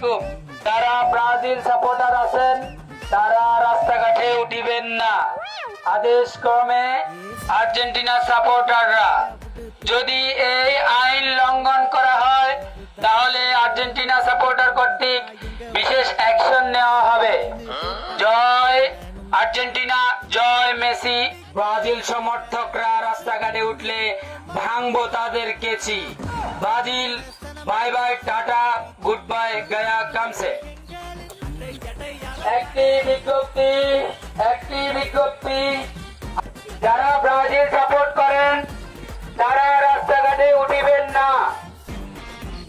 আলাইকুম। যারা Brazil supporter আছেন তারা রাস্তাঘাটে উঠিবেন না। আদেশ ক্রমে আর্জেন্টিনা সাপোর্টাররা, যদি এই আইন লঙ্ঘন করা হয় তাহলে আর্জেন্টিনা সাপোর্টার কর্তৃক বিশেষ অ্যাকশন নেওয়া হবে। জয় আর্জেন্টিনা, জয় মেসি। ব্রাজিল সমর্থকরা রাস্তাঘাটে উঠলে ভাঙবো তাদের কেছি। Brazil bye bye, tata, goodbye, গয়া কামসে। একটি বিজ্ঞপ্তি, যারা ব্রাজিল সাপোর্ট করেন তারা রাস্তাঘাটে উঠিবেন না।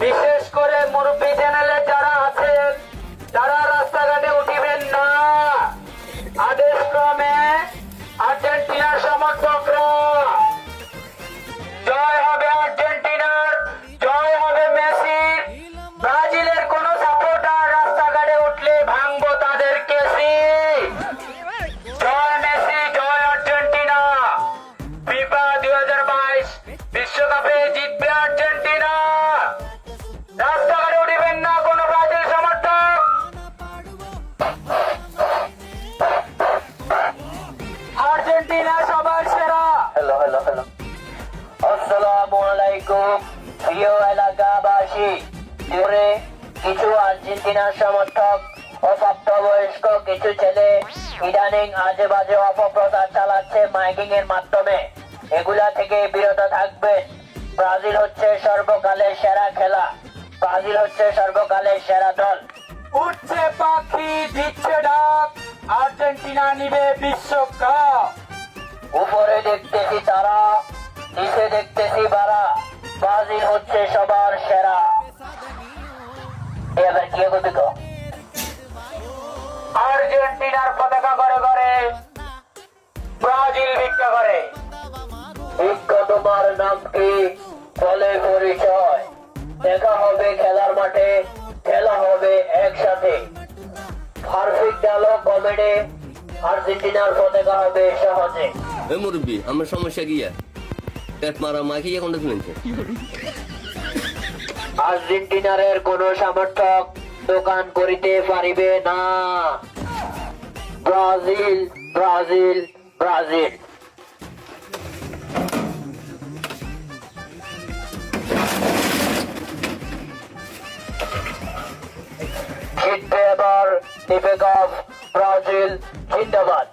বিশেষ করে মুরব্বী চ্যানেলে যারা আছেন তারা রাস্তাঘাটে উঠিবেন না। আদেশ ক্রমে আর্জেন্টিনার সমর্থকরা, জয় হবে আর্জেন্টিনার, জয় হবে মেসির। ব্রাজিলের কোন সাপোর্টার রাস্তাঘাটে উঠলে ভাঙবো তাদের কেসি। জয় মেসি, জয় আর্জেন্টিনা। ফিফা 2022 বিশ্বকাপে জিতবে আর্জেন্টিনা। রাস্তাঘাটে উঠিবেন না কোন ব্রাজিল সমর্থক। আর্জেন্টিনা সবার সেরা। হ্যালো আসসালামু আলাইকুম প্রিয় এলাকাবাসী। জোরে কিছু আর্জেন্টিনার সমর্থক ও প্রাপ্তবয়স্ক কিছু ছেলে ইদানিং আজে বাজে অপপ্রচার চালাচ্ছে মাইকিং এর মাধ্যমে। এগুলা থেকে বিরত থাকবেন। ব্রাজিল হচ্ছে সর্বকালের সেরা খেলা, ব্রাজিল হচ্ছে সর্বকালের সেরা দল। উঠছে পাখি, দিচ্ছে ডাক, আর্জেন্টিনা নিবে বিশ্বকাপ। উপরে দেখতেছি তারা, নিচে দেখতেছি বারা, ব্রাজিল হচ্ছে সবার সেরা। এবার কি হবে গো? আর্জেন্টিনার পতাকা করে করে ব্রাজিল ভিক্ষা করে। ভিক্ষা তোমার নাম কি? বলে পরিচয়। দেখা হবে খেলার মাঠে, খেলা হবে একসাথে। পারফেক্ট ডায়লগ কমেডি, আর্জেন্টিনার পতাকা হবে সহজে। এ মুরব্বী, আমার সমস্যা কি আর? পেট মারা মাখি এখন শুনেছে। আর্জেন্টিনারের কোন সমর্থক দোকান করিতে পারিবে না। Brazil, Brazil, Brazil. জিতবে এবার, ব্রাজিল জিন্দাবাদ।